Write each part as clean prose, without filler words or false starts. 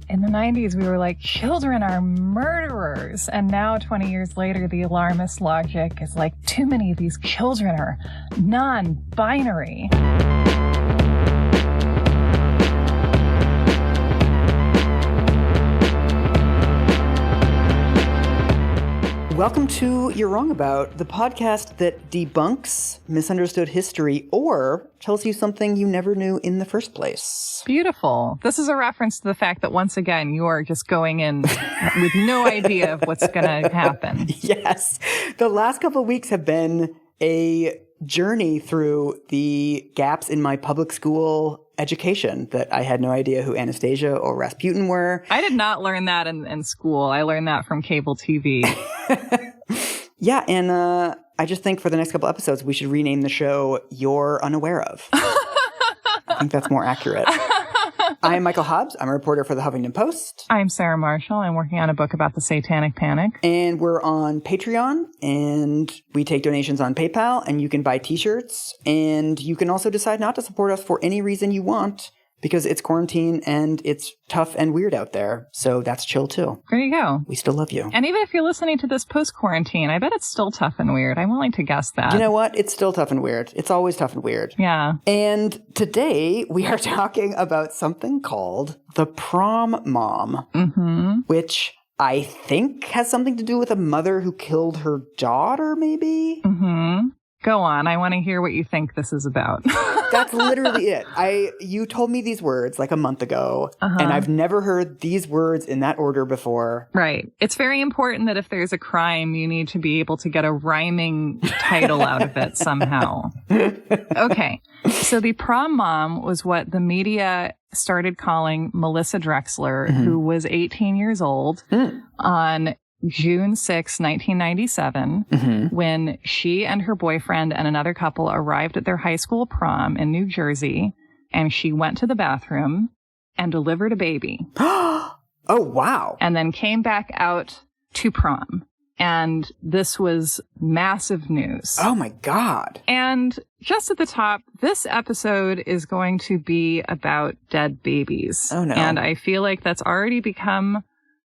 in the 90s, we were like, children are murderers. And now, 20 years later, the alarmist logic is like, too many of these children are non-binary. Welcome to You're Wrong About, the podcast that debunks misunderstood history or tells you something you never knew in the first place. Beautiful. This is a reference to the fact that once again, you are just going in with no idea of what's going to happen. Yes. The last couple of weeks have been a journey through the gaps in my public school education that I had no idea who Anastasia or Rasputin were. I did not learn that in school. I learned that from cable TV. Yeah, and I just think for the next couple episodes, we should rename the show You're Unaware Of. I think that's more accurate. I am Michael Hobbs. I'm a reporter for the Huffington Post. I'm Sarah Marshall. I'm working on a book about the Satanic Panic. And we're on Patreon, and we take donations on PayPal, and you can buy t-shirts, and you can also decide not to support us for any reason you want, because it's quarantine and it's tough and weird out there. So that's chill too. There you go. We still love you. And even if you're listening to this post-quarantine, I bet it's still tough and weird. I'm willing to guess that. You know what? It's still tough and weird. It's always tough and weird. Yeah. And today we are talking about something called the prom mom, which I think has something to do with a mother who killed her daughter, maybe? Go on. I want to hear what you think this is about. That's literally it. You told me these words like a month ago, and I've never heard these words in that order before. Right. It's very important that if there's a crime, you need to be able to get a rhyming title out of it somehow. Okay. So the prom mom was what the media started calling Melissa Drexler, who was 18 years old on June 6, 1997, when she and her boyfriend and another couple arrived at their high school prom in New Jersey, and she went to the bathroom and delivered a baby. Oh, wow. And then came back out to prom. And this was massive news. Oh, my God. And just at the top, this episode is going to be about dead babies. Oh, no. And I feel like that's already become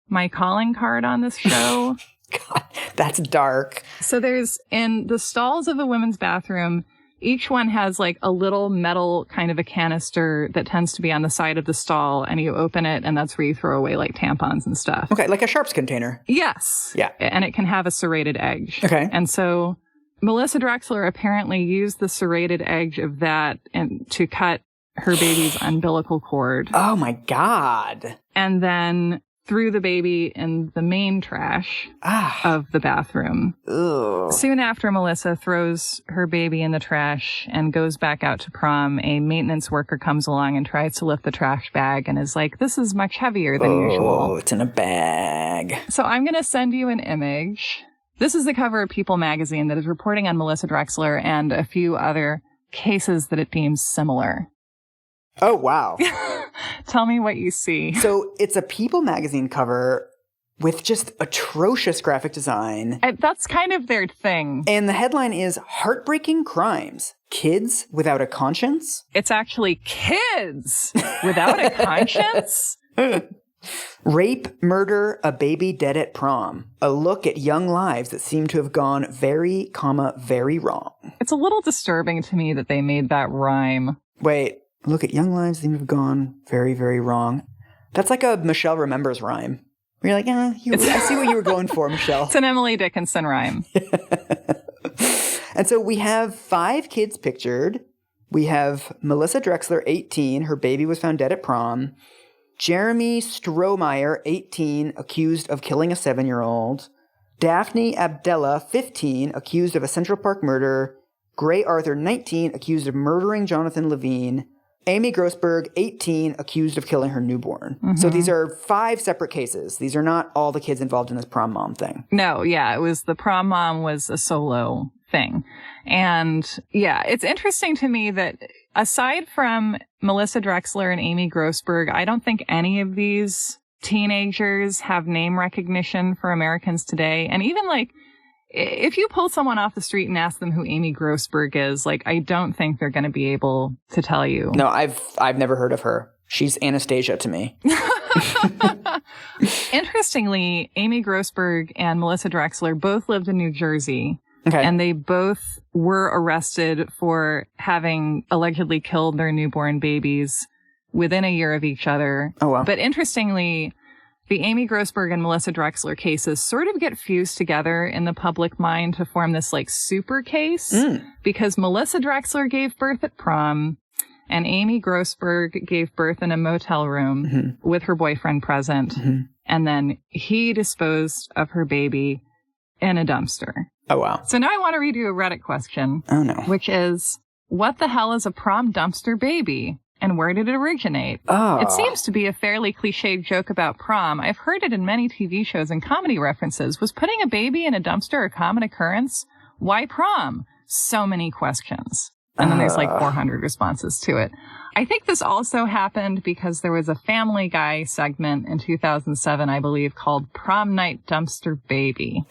my calling card on this show. God, that's dark. So there's, in the stalls of a women's bathroom, each one has like a little metal kind of a canister that tends to be on the side of the stall, and you open it and that's where you throw away like tampons and stuff. Okay, like a Sharps container. Yes. Yeah. And it can have a serrated edge. Okay. And so Melissa Drexler apparently used the serrated edge of that to cut her baby's umbilical cord. Oh my God. And then threw the baby in the main trash of the bathroom. Ugh. Soon after Melissa throws her baby in the trash and goes back out to prom, a maintenance worker comes along and tries to lift the trash bag and is like, this is much heavier than usual. Oh, it's in a bag. So I'm going to send you an image. This is the cover of People magazine that is reporting on Melissa Drexler and a few other cases that it deems similar. Oh, wow. Tell me what you see. So it's a People magazine cover with just atrocious graphic design. That's kind of their thing. And the headline is Heartbreaking Crimes. Kids Without a Conscience? It's actually kids without a conscience? Rape, murder, a baby dead at prom. A look at young lives that seem to have gone very wrong. It's a little disturbing to me that they made that rhyme. Wait. Look at young lives seem to have gone very, very wrong. That's like a Michelle Remembers rhyme. Where you're like, I see what you were going for, Michelle. It's an Emily Dickinson rhyme. And so we have 5 kids pictured. We have Melissa Drexler, 18. Her baby was found dead at prom. Jeremy Strohmeyer, 18, accused of killing a 7-year-old. Daphne Abdella, 15, accused of a Central Park murder. Gray Arthur, 19, accused of murdering Jonathan Levine. Amy Grossberg, 18, accused of killing her newborn. So these are 5 separate cases. These are not all the kids involved in this prom mom thing. No, yeah, it was the prom mom was a solo thing. And yeah, it's interesting to me that aside from Melissa Drexler and Amy Grossberg, I don't think any of these teenagers have name recognition for Americans today. And even like, if you pull someone off the street and ask them who Amy Grossberg is, like, I don't think they're going to be able to tell you. No, I've never heard of her. She's Anastasia to me. Interestingly, Amy Grossberg and Melissa Drexler both lived in New Jersey. Okay. And they both were arrested for having allegedly killed their newborn babies within a year of each other. Oh, wow. But interestingly, the Amy Grossberg and Melissa Drexler cases sort of get fused together in the public mind to form this like super case because Melissa Drexler gave birth at prom and Amy Grossberg gave birth in a motel room with her boyfriend present. And then he disposed of her baby in a dumpster. Oh, wow. So now I want to read you a Reddit question. Oh, no. Which is, what the hell is a prom dumpster baby? And where did it originate? Oh. It seems to be a fairly cliched joke about prom. I've heard it in many TV shows and comedy references. Was putting a baby in a dumpster a common occurrence? Why prom? So many questions. And then there's like 400 responses to it. I think this also happened because there was a Family Guy segment in 2007, I believe, called Prom Night Dumpster Baby.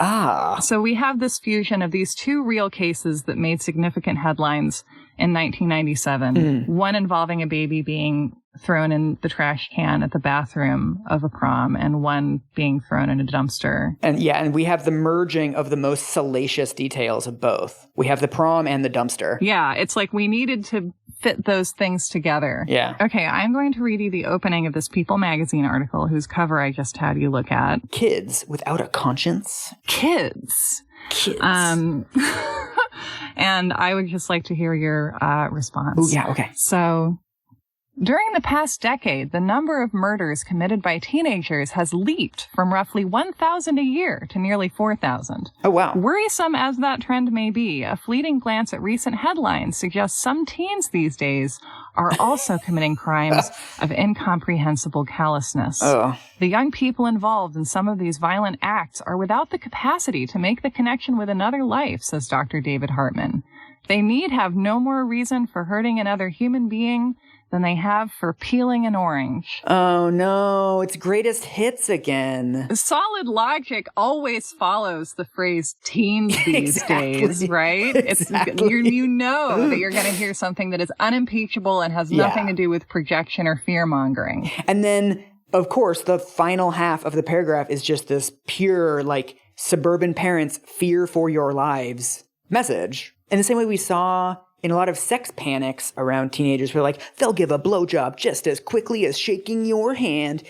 So we have this fusion of these two real cases that made significant headlines in 1997. One involving a baby being thrown in the trash can at the bathroom of a prom and one being thrown in a dumpster. And we have the merging of the most salacious details of both. We have the prom and the dumpster. Yeah, it's like we needed to fit those things together. Yeah. Okay, I'm going to read you the opening of this People magazine article whose cover I just had you look at. Kids without a conscience? Kids. Kids. And I would just like to hear your response. Oh, yeah, okay. So, during the past decade, the number of murders committed by teenagers has leaped from roughly 1,000 a year to nearly 4,000. Oh, wow. Worrisome as that trend may be, a fleeting glance at recent headlines suggests some teens these days are also committing crimes of incomprehensible callousness. Oh. The young people involved in some of these violent acts are without the capacity to make the connection with another life, says Dr. David Hartman. They need have no more reason for hurting another human being than they have for peeling an orange. Oh, no. It's greatest hits again. Solid logic always follows the phrase teens these days, right? Exactly. You know that you're going to hear something that is unimpeachable and has nothing to do with projection or fear-mongering. And then, of course, the final half of the paragraph is just this pure, like, suburban parents fear for your lives message. In the same way we saw in a lot of sex panics around teenagers, where like, they'll give a blowjob just as quickly as shaking your hand.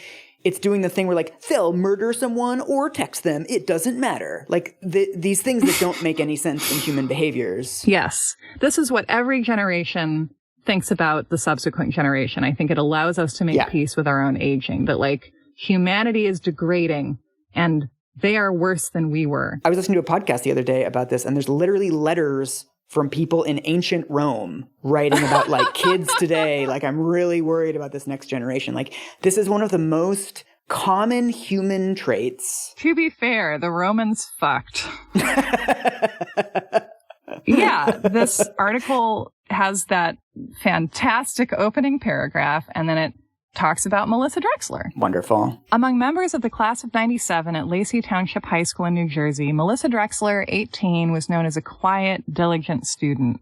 It's doing the thing where like, they'll murder someone or text them. It doesn't matter. Like these things that don't make any sense in human behaviors. Yes. This is what every generation thinks about the subsequent generation. I think it allows us to make peace with our own aging, that like humanity is degrading and they are worse than we were. I was listening to a podcast the other day about this, and there's literally letters from people in ancient Rome writing about like kids today. Like, I'm really worried about this next generation. Like, this is one of the most common human traits. To be fair, the Romans fucked. Yeah, this article has that fantastic opening paragraph, and then it talks about Melissa Drexler. Wonderful. Among members of the class of 97 at Lacey Township High School in New Jersey, Melissa Drexler, 18, was known as a quiet, diligent student,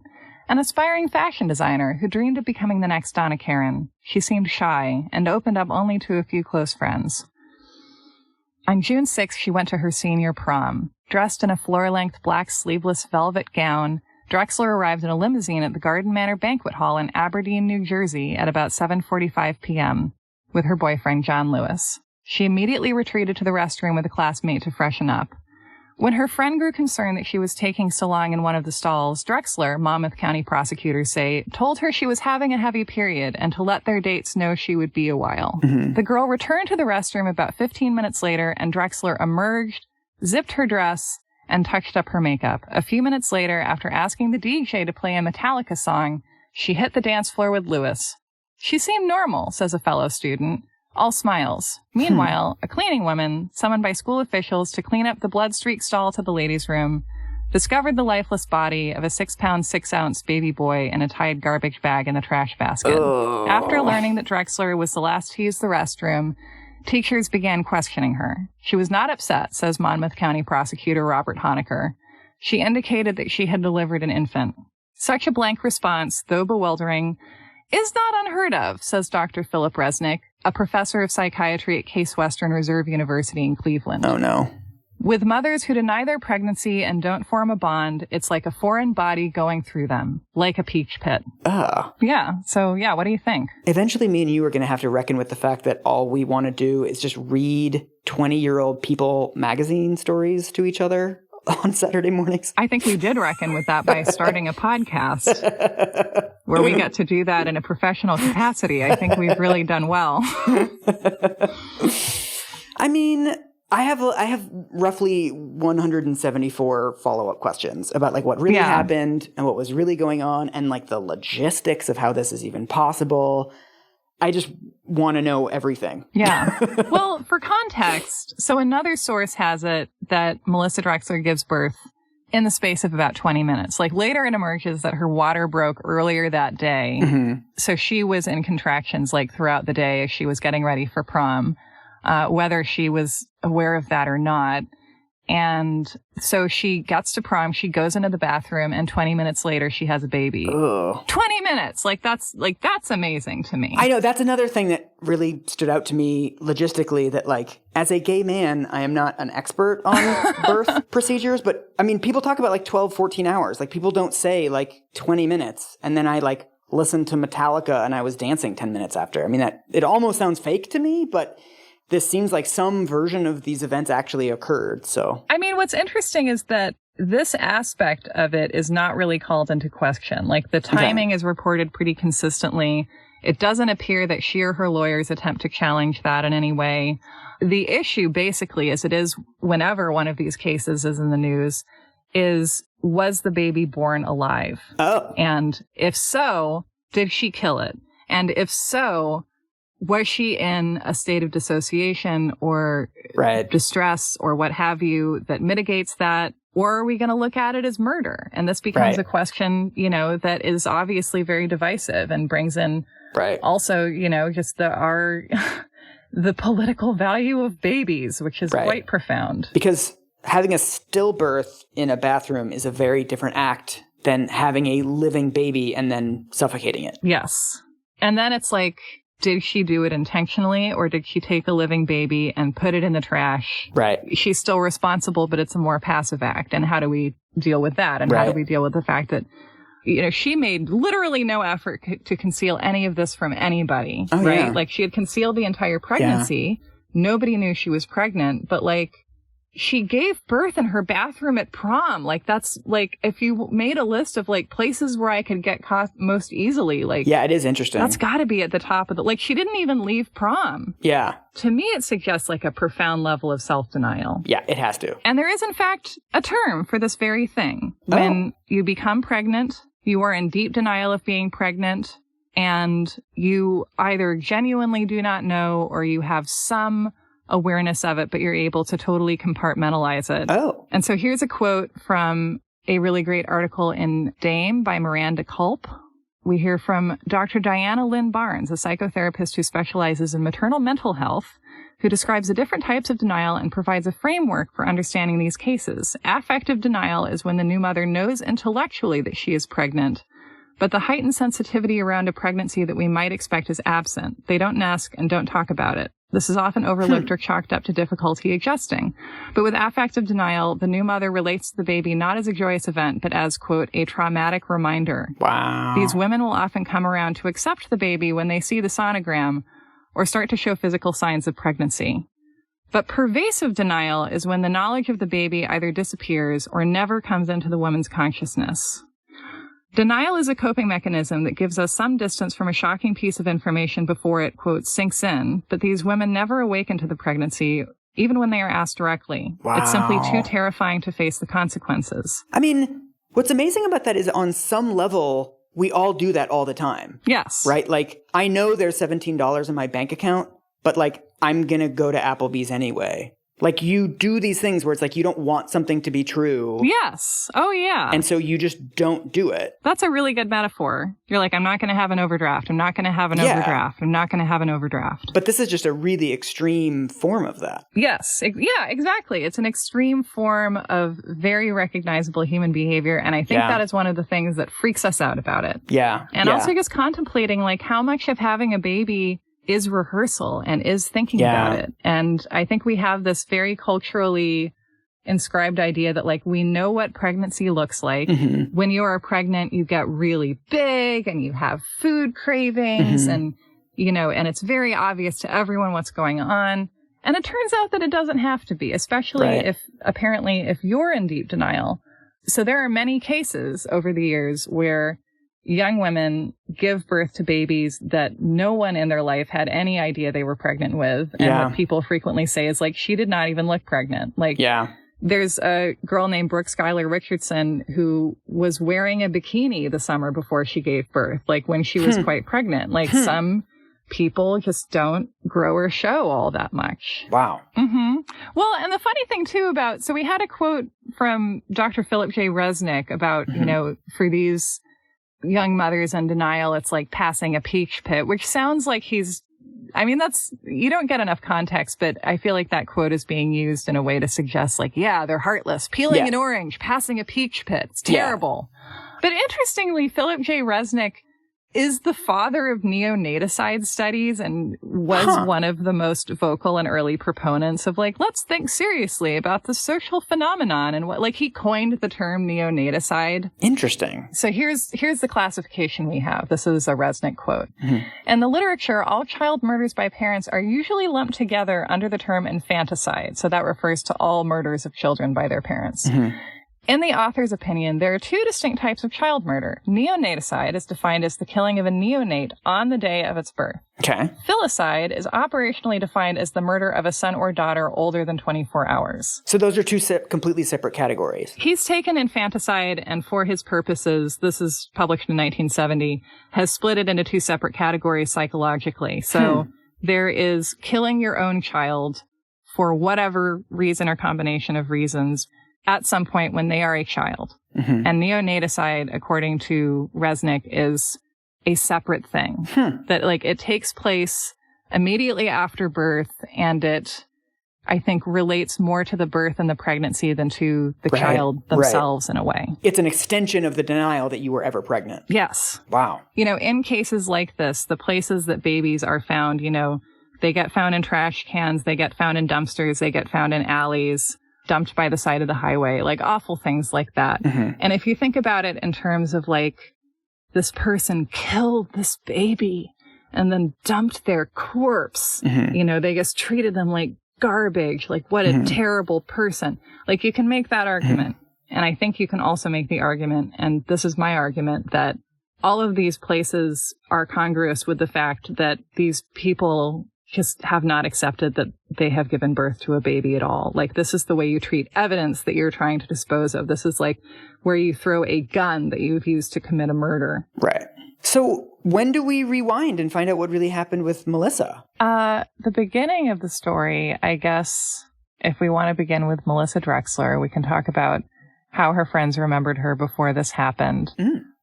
an aspiring fashion designer who dreamed of becoming the next Donna Karan. She seemed shy and opened up only to a few close friends. On June 6th, she went to her senior prom. Dressed in a floor-length black sleeveless velvet gown, Drexler arrived in a limousine at the Garden Manor Banquet Hall in Aberdeen, New Jersey at about 7:45 p.m. with her boyfriend, John Lewis. She immediately retreated to the restroom with a classmate to freshen up. When her friend grew concerned that she was taking so long in one of the stalls, Drexler, Monmouth County prosecutors say, told her she was having a heavy period and to let their dates know she would be a while. The girl returned to the restroom about 15 minutes later, and Drexler emerged, zipped her dress, and touched up her makeup. A few minutes later, after asking the DJ to play a Metallica song, she hit the dance floor with Lewis. She seemed normal, says a fellow student. All smiles. Meanwhile, a cleaning woman, summoned by school officials to clean up the blood-streaked stall to the ladies' room, discovered the lifeless body of a 6-pound, 6-ounce baby boy in a tied garbage bag in the trash basket. After learning that Drexler was the last to use the restroom, teachers began questioning her. She was not upset, says Monmouth County prosecutor Robert Honecker. She indicated that she had delivered an infant. Such a blank response, though bewildering, is not unheard of, says Dr. Philip Resnick, a professor of psychiatry at Case Western Reserve University in Cleveland. Oh, no. With mothers who deny their pregnancy and don't form a bond, it's like a foreign body going through them, like a peach pit. Yeah. So, yeah, what do you think? Eventually, me and you are going to have to reckon with the fact that all we want to do is just read 20-year-old People magazine stories to each other on Saturday mornings. I think we did reckon with that by starting a podcast where we get to do that in a professional capacity. I think we've really done well. I mean, I have roughly 174 follow-up questions about like what really happened and what was really going on and like the logistics of how this is even possible. I just want to know everything. Yeah. Well, for context, so another source has it that Melissa Drexler gives birth in the space of about 20 minutes. Like later it emerges that her water broke earlier that day. Mm-hmm. So she was in contractions like throughout the day as she was getting ready for prom, whether she was aware of that or not. And so she gets to prom, she goes into the bathroom, and 20 minutes later, she has a baby. Ugh. 20 minutes! That's amazing to me. I know, that's another thing that really stood out to me logistically, that like, as a gay man, I am not an expert on birth procedures, but I mean, people talk about like 12, 14 hours. Like people don't say like 20 minutes. And then I like listened to Metallica and I was dancing 10 minutes after. I mean, it almost sounds fake to me, but this seems like some version of these events actually occurred, so. I mean, what's interesting is that this aspect of it is not really called into question. Like, the timing is reported pretty consistently. It doesn't appear that she or her lawyers attempt to challenge that in any way. The issue, basically, as it is whenever one of these cases is in the news, is, was the baby born alive? Oh. And if so, did she kill it? And if so, was she in a state of dissociation or distress or what have you that mitigates that? Or are we going to look at it as murder? And this becomes a question, that is obviously very divisive and brings in also, just the political value of babies, which is quite profound. Because having a stillbirth in a bathroom is a very different act than having a living baby and then suffocating it. Yes. And then it's like, did she do it intentionally, or did she take a living baby and put it in the trash? Right. She's still responsible, but it's a more passive act. And how do we deal with that? And how do we deal with the fact that, she made literally no effort to conceal any of this from anybody, right? Yeah. Like, she had concealed the entire pregnancy. Yeah. Nobody knew she was pregnant, but like, she gave birth in her bathroom at prom. Like, that's like, if you made a list of like places where I could get caught most easily, like, yeah, it is interesting. That's got to be at the top of the, like, she didn't even leave prom. Yeah. To me, it suggests like a profound level of self-denial. Yeah, it has to. And there is, in fact, a term for this very thing. When you become pregnant, you are in deep denial of being pregnant, and you either genuinely do not know or you have some awareness of it, but you're able to totally compartmentalize it. Oh. And so here's a quote from a really great article in Dame by Miranda Culp. We hear from Dr. Diana Lynn Barnes, a psychotherapist who specializes in maternal mental health, who describes the different types of denial and provides a framework for understanding these cases. Affective denial is when the new mother knows intellectually that she is pregnant, but the heightened sensitivity around a pregnancy that we might expect is absent. They don't ask and don't talk about it. This is often overlooked or chalked up to difficulty adjusting. But with affective denial, the new mother relates to the baby not as a joyous event, but as, quote, a traumatic reminder. Wow. These women will often come around to accept the baby when they see the sonogram or start to show physical signs of pregnancy. But pervasive denial is when the knowledge of the baby either disappears or never comes into the woman's consciousness. Denial is a coping mechanism that gives us some distance from a shocking piece of information before it, quote, sinks in, but these women never awaken to the pregnancy, even when they are asked directly. Wow. It's simply too terrifying to face the consequences. I mean, what's amazing about that is on some level, we all do that all the time. Yes. Right? Like, I know there's $17 in my bank account, but like, I'm going to go to Applebee's anyway. Like, you do these things where it's like you don't want something to be true. Yes. Oh, yeah. And so you just don't do it. That's a really good metaphor. You're like, I'm not going to have an overdraft. I'm not going to have an overdraft. I'm not going to have an overdraft. But this is just a really extreme form of that. Yes. Yeah, exactly. It's an extreme form of very recognizable human behavior. And I think that is one of the things that freaks us out about it. Yeah. And also just contemplating, like, how much of having a baby is rehearsal and is thinking about it. And I think we have this very culturally inscribed idea that, like, we know what pregnancy looks like. When you are pregnant, you get really big and you have food cravings and, you know, and it's very obvious to everyone what's going on. And it turns out that it doesn't have to be, especially if you're in deep denial. So there are many cases over the years where young women give birth to babies that no one in their life had any idea they were pregnant with. And what people frequently say is, like, she did not even look pregnant. Like, there's a girl named Brooke Schuyler Richardson who was wearing a bikini the summer before she gave birth, like when she was quite pregnant. Like some people just don't grow or show all that much. Wow. Well, and the funny thing too so we had a quote from Dr. Philip J. Resnick about, you know, for these young mothers in denial, it's like passing a peach pit, which sounds like you don't get enough context, but I feel like that quote is being used in a way to suggest, like, yeah, they're heartless, peeling an orange, passing a peach pit. It's terrible. But interestingly, Philip J. Resnick is the father of neonaticide studies and was one of the most vocal and early proponents of, like, let's think seriously about the social phenomenon and what, like, he coined the term neonaticide. Interesting. So here's the classification we have. This is a Resnick quote. In the literature, all child murders by parents are usually lumped together under the term infanticide. So that refers to all murders of children by their parents. In the author's opinion, there are two distinct types of child murder. Neonaticide is defined as the killing of a neonate on the day of its birth. Okay. Filicide is operationally defined as the murder of a son or daughter older than 24 hours. So those are two completely separate categories. He's taken infanticide and, for his purposes, this is published in 1970, has split it into two separate categories psychologically. So there is killing your own child for whatever reason or combination of reasons at some point when they are a child. And neonaticide, according to Resnick, is a separate thing. That, like, it takes place immediately after birth, and it, I think, relates more to the birth and the pregnancy than to the child themselves in a way. It's an extension of the denial that you were ever pregnant. Yes. Wow. You know, in cases like this, the places that babies are found, you know, they get found in trash cans, they get found in dumpsters, they get found in alleys, dumped by the side of the highway, like awful things like that. And if you think about it in terms of, like, this person killed this baby and then dumped their corpse, you know, they just treated them like garbage, like what a terrible person. Like, you can make that argument. And I think you can also make the argument, and this is my argument, that all of these places are congruous with the fact that these people just have not accepted that they have given birth to a baby at all. Like, this is the way you treat evidence that you're trying to dispose of. This is like where you throw a gun that you've used to commit a murder. Right. So when do we rewind and find out what really happened with Melissa? The beginning of the story, I guess, if we want to begin with Melissa Drexler, we can talk about how her friends remembered her before this happened.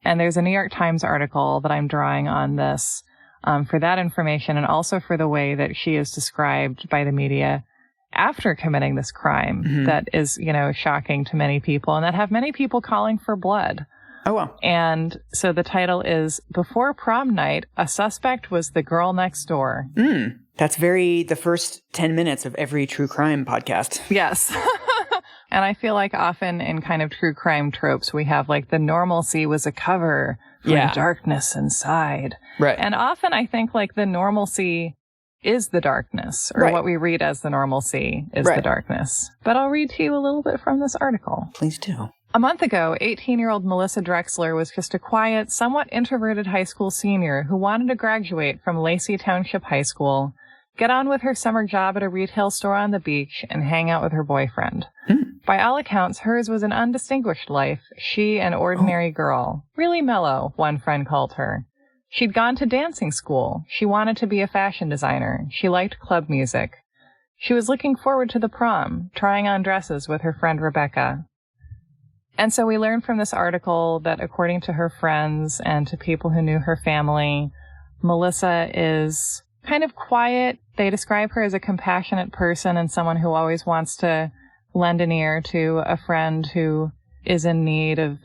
And there's a New York Times article that I'm drawing on this for that information, and also for the way that she is described by the media after committing this crime that is, you know, shocking to many people, and that have many people calling for blood. Oh, wow. And so the title is, Before Prom Night, a Suspect Was the Girl Next Door. That's the first 10 minutes of every true crime podcast. Yes. And I feel like often in kind of true crime tropes, we have, like, the normalcy was a cover for the darkness inside. Right. And often I think, like, the normalcy is the darkness, or what we read as the normalcy is the darkness. But I'll read to you a little bit from this article. Please do. A month ago, 18-year-old Melissa Drexler was just a quiet, somewhat introverted high school senior who wanted to graduate from Lacey Township High School, get on with her summer job at a retail store on the beach, and hang out with her boyfriend. By all accounts, hers was an undistinguished life. She, an ordinary girl. Really mellow, one friend called her. She'd gone to dancing school. She wanted to be a fashion designer. She liked club music. She was looking forward to the prom, trying on dresses with her friend Rebecca. And so we learned from this article that, according to her friends and to people who knew her family, Melissa is kind of quiet. They describe her as a compassionate person and someone who always wants to lend an ear to a friend who is in need of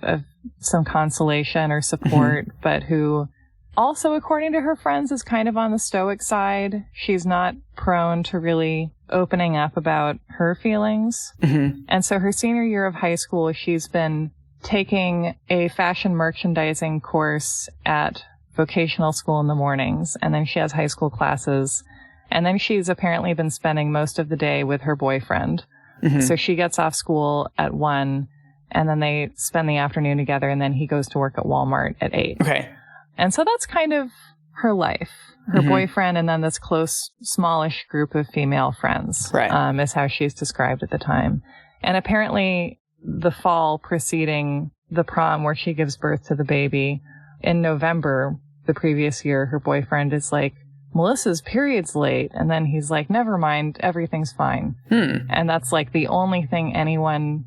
some consolation or support, but who also, according to her friends, is kind of on the stoic side. She's not prone to really opening up about her feelings. Mm-hmm. And so her senior year of high school, she's been taking a fashion merchandising course at vocational school in the mornings. And then she has high school classes. And then she's apparently been spending most of the day with her boyfriend. Mm-hmm. So she gets off school at 1, and then they spend the afternoon together, and then he goes to work at Walmart at 8. Okay. And so that's kind of her life. Her boyfriend and then this close, smallish group of female friends, right. Is how she's described at the time. And apparently the fall preceding the prom where she gives birth to the baby, in November the previous year, her boyfriend is like, Melissa's period's late. And then he's like, never mind, everything's fine. And that's like the only thing anyone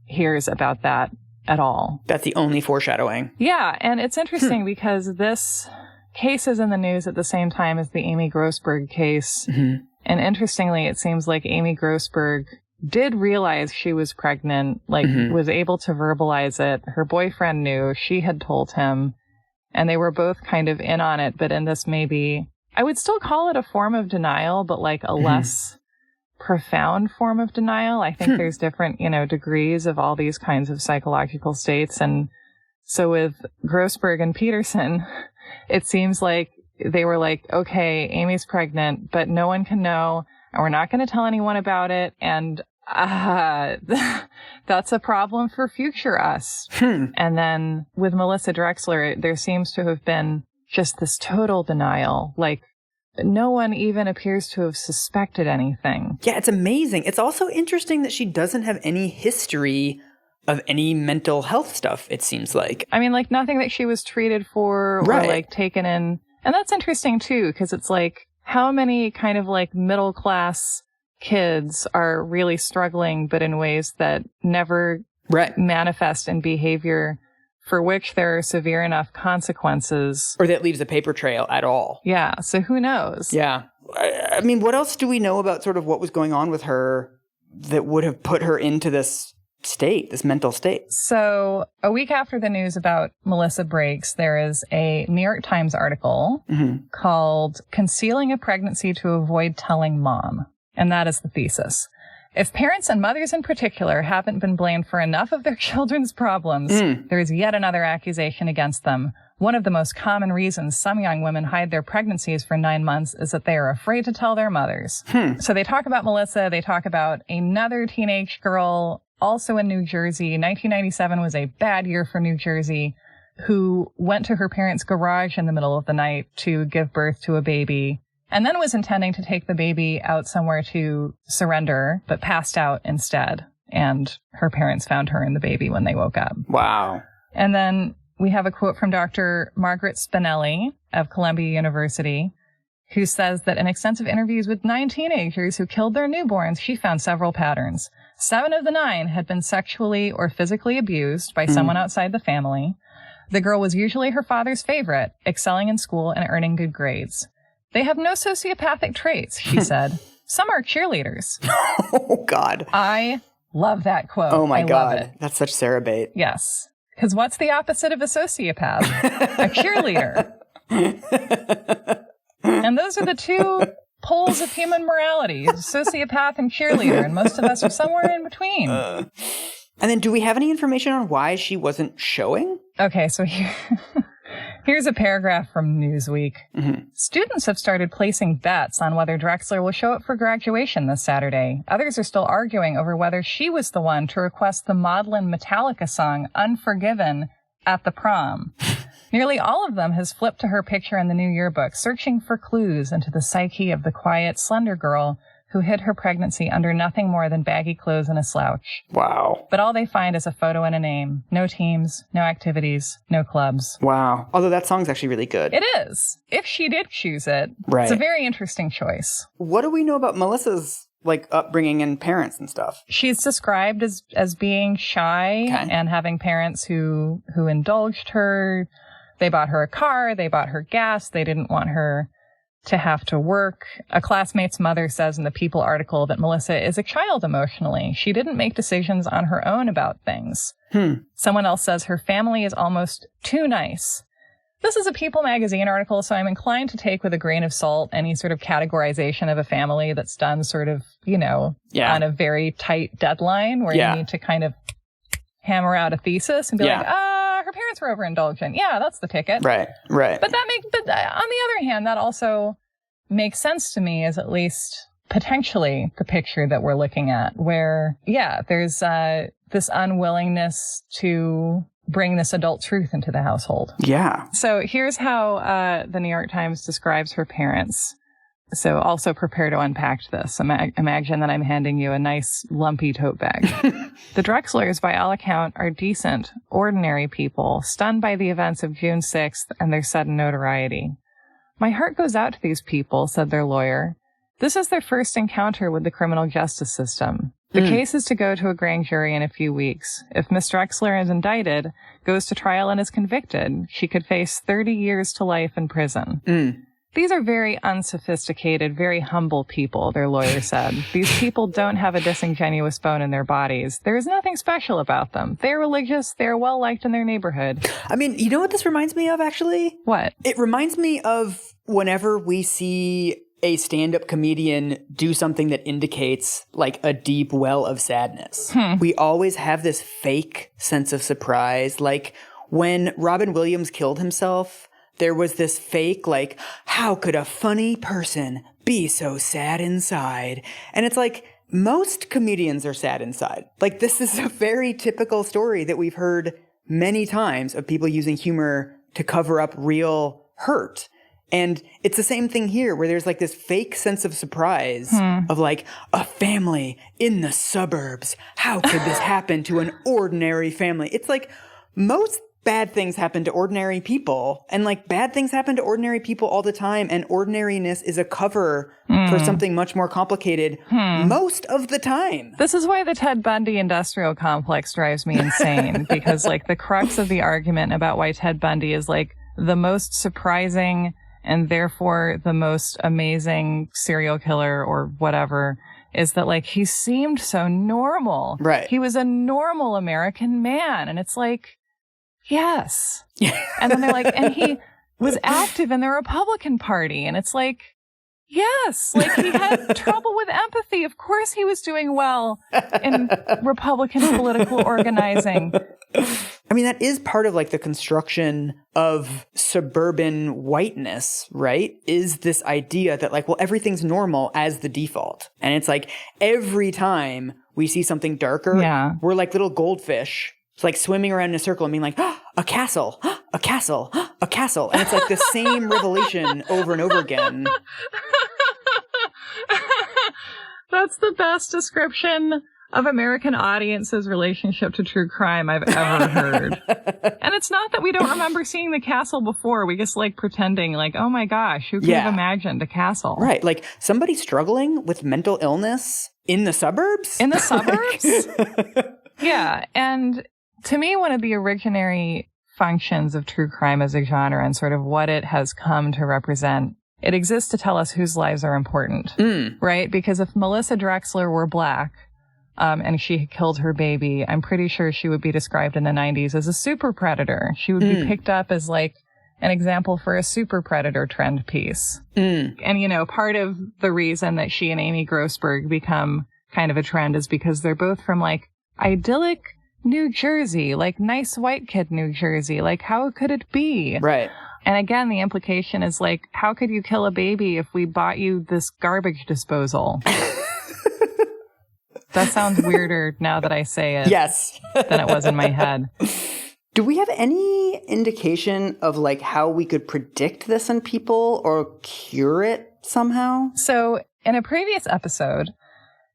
hears about that at all. That's the only foreshadowing. Yeah, and it's interesting because this case is in the news at the same time as the Amy Grossberg case. Mm-hmm. And interestingly, it seems like Amy Grossberg did realize she was pregnant, like was able to verbalize it. Her boyfriend knew, she had told him, and they were both kind of in on it, but in this maybe, I would still call it a form of denial, but like a less profound form of denial. I think there's different, degrees of all these kinds of psychological states. And so with Grossberg and Peterson, it seems like they were like, okay, Amy's pregnant, but no one can know, and we're not going to tell anyone about it. And that's a problem for future us. And then with Melissa Drexler, there seems to have been just this total denial. Like, no one even appears to have suspected anything. Yeah, it's amazing. It's also interesting that she doesn't have any history of any mental health stuff, it seems like. I mean, like nothing that she was treated for or like taken in. And that's interesting too, because it's like how many kind of like middle class kids are really struggling, but in ways that never manifest in behavior for which there are severe enough consequences. Or that leaves a paper trail at all. Yeah, so who knows? Yeah. I mean, what else do we know about sort of what was going on with her that would have put her into this state, this mental state? So a week after the news about Melissa breaks, there is a New York Times article called Concealing a Pregnancy to Avoid Telling Mom. And that is the thesis. If parents and mothers in particular haven't been blamed for enough of their children's problems, there is yet another accusation against them. One of the most common reasons some young women hide their pregnancies for 9 months is that they are afraid to tell their mothers. So they talk about Melissa. They talk about another teenage girl, also in New Jersey. 1997 was a bad year for New Jersey, who went to her parents' garage in the middle of the night to give birth to a baby. And then was intending to take the baby out somewhere to surrender, but passed out instead. And her parents found her and the baby when they woke up. Wow. And then we have a quote from Dr. Margaret Spinelli of Columbia University, who says that in extensive interviews with 9 teenagers who killed their newborns, she found several patterns. 7 of the 9 had been sexually or physically abused by someone outside the family. The girl was usually her father's favorite, excelling in school and earning good grades. They have no sociopathic traits, she said. Some are cheerleaders. Oh, God. I love that quote. Oh, my God. Love it. That's such Sarah bait. Yes. Because what's the opposite of a sociopath? A cheerleader. And those are the 2 poles of human morality, sociopath and cheerleader. And most of us are somewhere in between. And then do we have any information on why she wasn't showing? Okay, so here's a paragraph from Newsweek. Students have started placing bets on whether Drexler will show up for graduation this Saturday. Others are still arguing over whether she was the one to request the maudlin Metallica song Unforgiven at the prom. Nearly all of them has flipped to her picture in the new yearbook, searching for clues into the psyche of the quiet, slender girl who hid her pregnancy under nothing more than baggy clothes and a slouch. Wow. But all they find is a photo and a name. No teams, no activities, no clubs. Wow. Although that song's actually really good. It is. If she did choose it, right. It's a very interesting choice. What do we know about Melissa's upbringing and parents and stuff? She's described as being shy and having parents who indulged her. They bought her a car. They bought her gas. They didn't want her to have to work. A classmate's mother says in the People article that Melissa is a child emotionally. She didn't make decisions on her own about things. Someone else says her family is almost too nice. this is a People magazine article, so I'm inclined to take with a grain of salt any sort of categorization of a family that's done sort of, on a very tight deadline where you need to kind of hammer out a thesis and be like, her parents were overindulgent. Yeah, that's the ticket. Right. But on the other hand, that also makes sense to me as at least potentially the picture that we're looking at where, there's this unwillingness to bring this adult truth into the household. Yeah. So here's how the New York Times describes her parents. So also prepare to unpack this. Imagine that I'm handing you a nice lumpy tote bag. The Drexlers, by all account, are decent, ordinary people, stunned by the events of June 6th and their sudden notoriety. My heart goes out to these people, said their lawyer. This is their first encounter with the criminal justice system. The case is to go to a grand jury in a few weeks. If Miss Drexler is indicted, goes to trial and is convicted, she could face 30 years to life in prison. These are very unsophisticated, very humble people, their lawyer said. These people don't have a disingenuous bone in their bodies. There is nothing special about them. They're religious. They're well-liked in their neighborhood. I mean, you know what this reminds me of, actually? What? It reminds me of whenever we see a stand-up comedian do something that indicates like a deep well of sadness. We always have this fake sense of surprise. Like when Robin Williams killed himself, there was this fake like, how could a funny person be so sad inside? And it's like, most comedians are sad inside. Like this is a very typical story that we've heard many times of people using humor to cover up real hurt. And it's the same thing here where there's like this fake sense of surprise of like a family in the suburbs. How could this happen to an ordinary family? It's like most bad things happen to ordinary people and like bad things happen to ordinary people all the time. And ordinariness is a cover for something much more complicated most of the time. This is why the Ted Bundy industrial complex drives me insane because like the crux of the argument about why Ted Bundy is like the most surprising and therefore the most amazing serial killer or whatever is that like he seemed so normal. Right. He was a normal American man. And it's like, yes. And then they're like, and he was active in the Republican Party. And it's like, yes. Like he had trouble with empathy. Of course he was doing well in Republican political organizing. I mean, that is part of like the construction of suburban whiteness, right? Is this idea that like, well, everything's normal as the default. And it's like every time we see something darker, we're like little goldfish. It's like swimming around in a circle and being like, a castle, a castle, a castle. And it's like the same revelation over and over again. That's the best description of American audiences' relationship to true crime I've ever heard. And it's not that we don't remember seeing the castle before. We just like pretending like, oh my gosh, who could have imagined a castle? Right. Like somebody struggling with mental illness in the suburbs? In the suburbs? Yeah. And to me, one of the originary functions of true crime as a genre and sort of what it has come to represent, it exists to tell us whose lives are important, right? Because if Melissa Drexler were Black, and she had killed her baby, I'm pretty sure she would be described in the 90s as a super predator. She would be picked up as like an example for a super predator trend piece. And, you know, part of the reason that she and Amy Grossberg become kind of a trend is because they're both from like idyllic New Jersey, like nice white kid New Jersey. Like, how could it be? Right. And again, the implication is like, how could you kill a baby if we bought you this garbage disposal? That sounds weirder now that I say it. Yes. Than it was in my head. Do we have any indication of like how we could predict this in people or cure it somehow? So in a previous episode,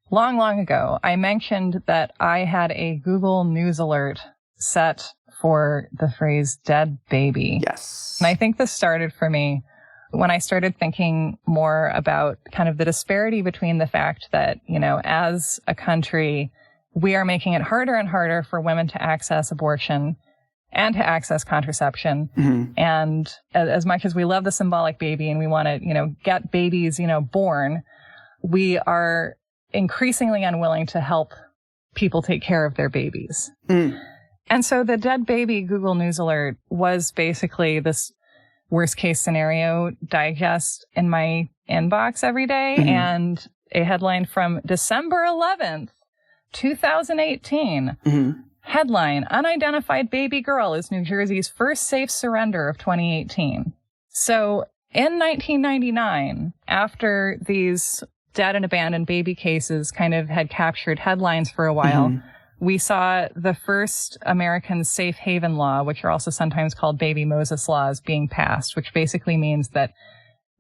long ago, I mentioned that I had a Google News alert set for the phrase dead baby. Yes. And I think this started for me when I started thinking more about kind of the disparity between the fact that, you know, as a country, we are making it harder and harder for women to access abortion and to access contraception. And as much as we love the symbolic baby and we want to, you know, get babies, you know, born, we are increasingly unwilling to help people take care of their babies. And so the dead baby Google News alert was basically this worst case scenario digest in my inbox every day. And a headline from December 11th, 2018. Headline, Unidentified Baby Girl is New Jersey's first safe surrender of 2018. So in 1999, after these dead and abandoned baby cases kind of had captured headlines for a while, we saw the first American safe haven law, which are also sometimes called baby Moses laws, being passed, which basically means that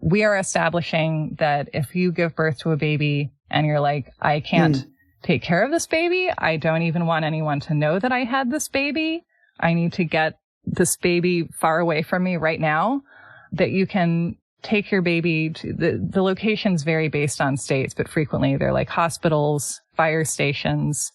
we are establishing that if you give birth to a baby and you're like, I can't take care of this baby, I don't even want anyone to know that I had this baby, I need to get this baby far away from me right now, that you can take your baby to the locations vary based on states, but frequently they're like hospitals, fire stations,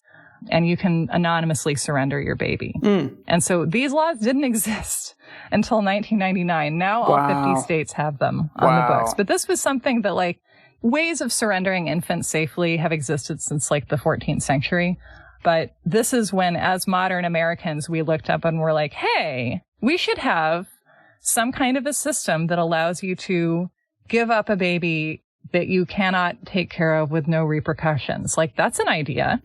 and you can anonymously surrender your baby. And so these laws didn't exist until 1999. Now all 50 states have them on the books. But this was something that like ways of surrendering infants safely have existed since like the 14th century. But this is when, as modern Americans, we looked up and were like, hey, we should have some kind of a system that allows you to give up a baby that you cannot take care of with no repercussions. Like, that's an idea.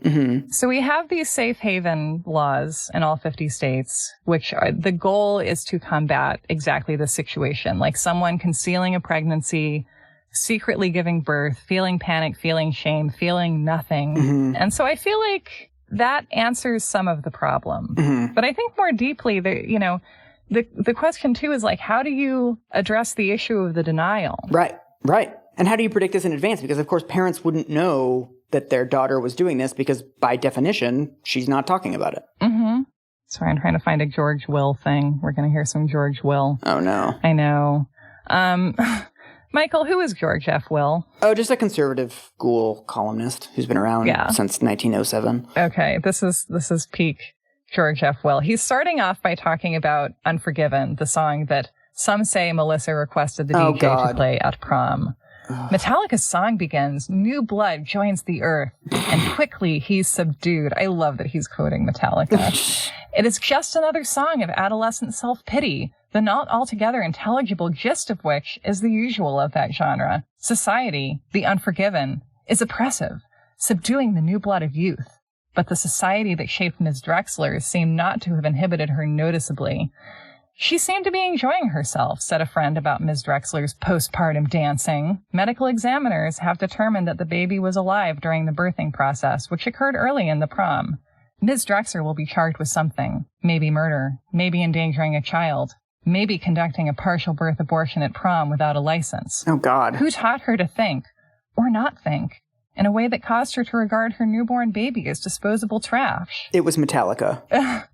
So we have these safe haven laws in all 50 states, which are, the goal is to combat exactly this situation. Like someone concealing a pregnancy, secretly giving birth, feeling panic, feeling shame, feeling nothing. And so I feel like that answers some of the problem. But I think more deeply, the question too is like, how do you address the issue of the denial? Right. And how do you predict this in advance? Because, of course, parents wouldn't know that their daughter was doing this because, by definition, she's not talking about it. Sorry, I'm trying to find a George Will thing. We're going to hear some George Will. Oh, no. I know. Michael, who is George F. Will? Oh, just a conservative Ghoul columnist who's been around since 1907. Okay, this is peak George F. Will. He's starting off by talking about Unforgiven, the song that some say Melissa requested the DJ to play at prom. Metallica's song begins, new blood joins the earth, and quickly he's subdued. I love that he's quoting Metallica. It is just another song of adolescent self-pity, the not altogether intelligible gist of which is the usual of that genre. Society, the unforgiven, is oppressive, subduing the new blood of youth. But the society that shaped Ms. Drexler seemed not to have inhibited her noticeably. She seemed to be enjoying herself, said a friend about Ms. Drexler's postpartum dancing. Medical examiners have determined that the baby was alive during the birthing process, which occurred early in the prom. Ms. Drexler will be charged with something. Maybe murder. Maybe endangering a child. Maybe conducting a partial birth abortion at prom without a license. Oh, God. Who taught her to think, or not think, in a way that caused her to regard her newborn baby as disposable trash? It was Metallica.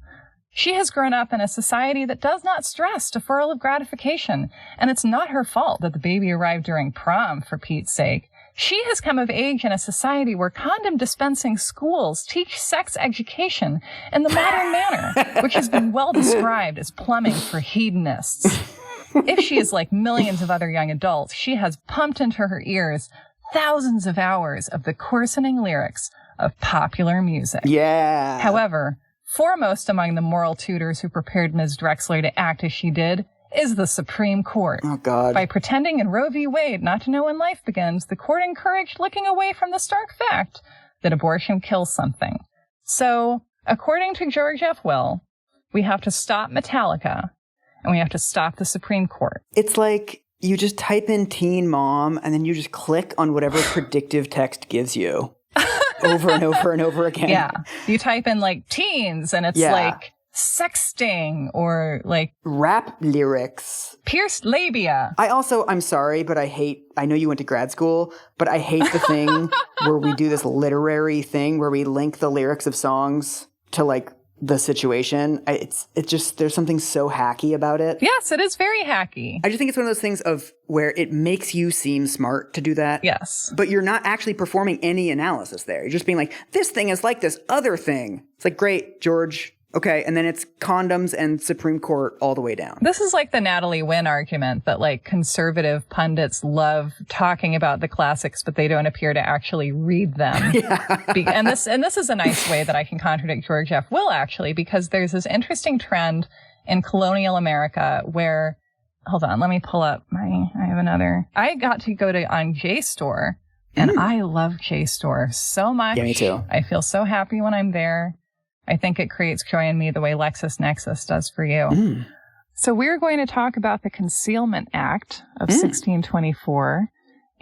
She has grown up in a society that does not stress deferral of gratification, and it's not her fault that the baby arrived during prom, for Pete's sake. She has come of age in a society where condom-dispensing schools teach sex education in the modern manner, which has been well described as plumbing for hedonists. If she is like millions of other young adults, she has pumped into her ears thousands of hours of the coarsening lyrics of popular music. Yeah. However, foremost among the moral tutors who prepared Ms. Drexler to act as she did is the Supreme Court. Oh, God. By pretending in Roe v. Wade not to know when life begins, the court encouraged looking away from the stark fact that abortion kills something. So, according to George F. Will, we have to stop Metallica, and we have to stop the Supreme Court. It's like you just type in teen mom, and then you just click on whatever predictive text gives you. Over and over and over again. Yeah. You type in like teens and it's like sexting or like rap lyrics. Pierced labia. I'm sorry, but I know you went to grad school, but I hate the thing where we do this literary thing where we link the lyrics of songs to like the situation. It's just, there's something so hacky about it. Yes, it is very hacky. I just think it's one of those things of where it makes you seem smart to do that. Yes. But you're not actually performing any analysis there. You're just being like, this thing is like this other thing. It's like, great, George. Okay. And then it's condoms and Supreme Court all the way down. This is like the Natalie Wynn argument that like conservative pundits love talking about the classics, but they don't appear to actually read them. And this is a nice way that I can contradict George F. Will, actually, because there's this interesting trend in colonial America where hold on, let me pull up I have another. I got to go on JSTOR, and I love JSTOR so much. Yeah, me too. I feel so happy when I'm there. I think it creates joy in me the way LexisNexis does for you. So we're going to talk about the Concealment Act of 1624,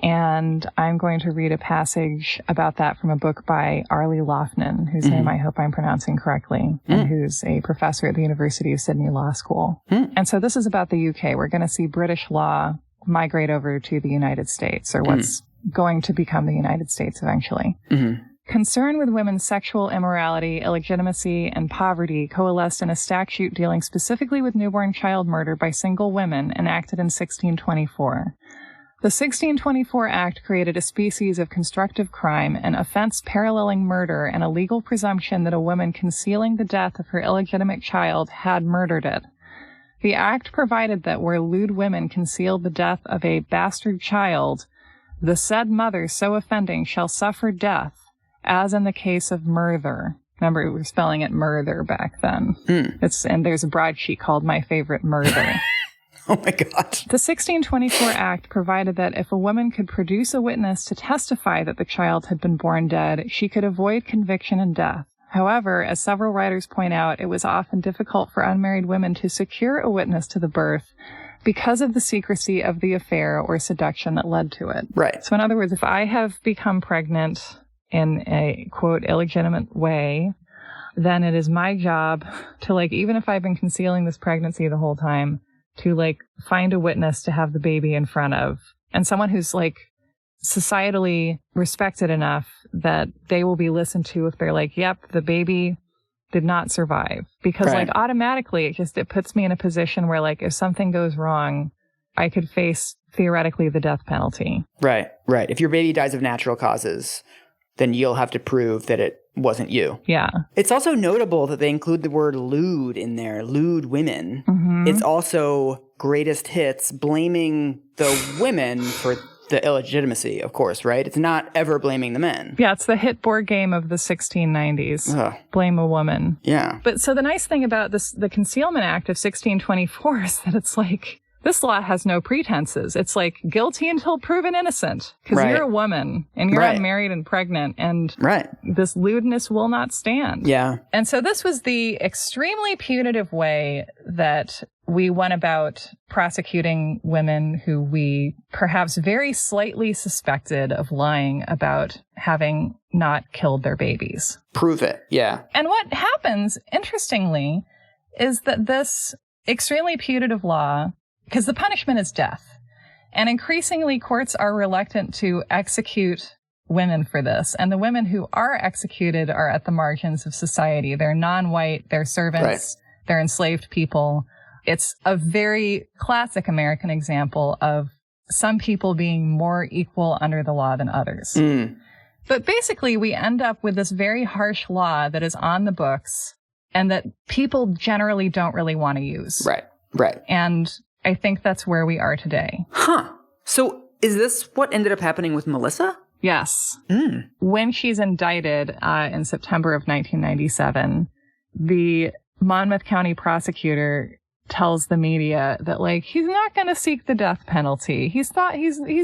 and I'm going to read a passage about that from a book by Arlie Loughnan, whose name I hope I'm pronouncing correctly, and who's a professor at the University of Sydney Law School. And so this is about the UK. We're going to see British law migrate over to the United States, or what's going to become the United States eventually. Concern with women's sexual immorality, illegitimacy, and poverty coalesced in a statute dealing specifically with newborn child murder by single women enacted in 1624. The 1624 Act created a species of constructive crime, an offense paralleling murder, and a legal presumption that a woman concealing the death of her illegitimate child had murdered it. The Act provided that where lewd women concealed the death of a bastard child, the said mother so offending shall suffer death, as in the case of murder. Remember, we were spelling it murder back then. And there's a broadsheet called My Favorite Murder. Oh my God. The 1624 Act provided that if a woman could produce a witness to testify that the child had been born dead, she could avoid conviction and death. However, as several writers point out, it was often difficult for unmarried women to secure a witness to the birth because of the secrecy of the affair or seduction that led to it. Right. So in other words, if I have become pregnant in a, quote, illegitimate way, then it is my job to, even if I've been concealing this pregnancy the whole time, to, find a witness to have the baby in front of. And someone who's, societally respected enough that they will be listened to if they're yep, the baby did not survive. Because, automatically, it puts me in a position where, if something goes wrong, I could face, theoretically, the death penalty. Right. If your baby dies of natural causes, then you'll have to prove that it wasn't you. Yeah. It's also notable that they include the word lewd in there, lewd women. It's also greatest hits blaming the women for the illegitimacy, of course, right? It's not ever blaming the men. Yeah, it's the hit board game of the 1690s. Ugh. Blame a woman. Yeah. But so the nice thing about the Concealment Act of 1624 is that it's this law has no pretenses. It's guilty until proven innocent. Because you're a woman and you're unmarried and pregnant, and this lewdness will not stand. Yeah. And so this was the extremely punitive way that we went about prosecuting women who we perhaps very slightly suspected of lying about having not killed their babies. Prove it. Yeah. And what happens, interestingly, is that this extremely punitive law, because the punishment is death. And increasingly, courts are reluctant to execute women for this. And the women who are executed are at the margins of society. They're non-white, they're servants, they're enslaved people. It's a very classic American example of some people being more equal under the law than others. But basically, we end up with this very harsh law that is on the books and that people generally don't really want to use. Right. And I think that's where we are today. Huh. So is this what ended up happening with Melissa? Yes. When she's indicted in September of 1997, the Monmouth County prosecutor tells the media that he's not going to seek the death penalty. He's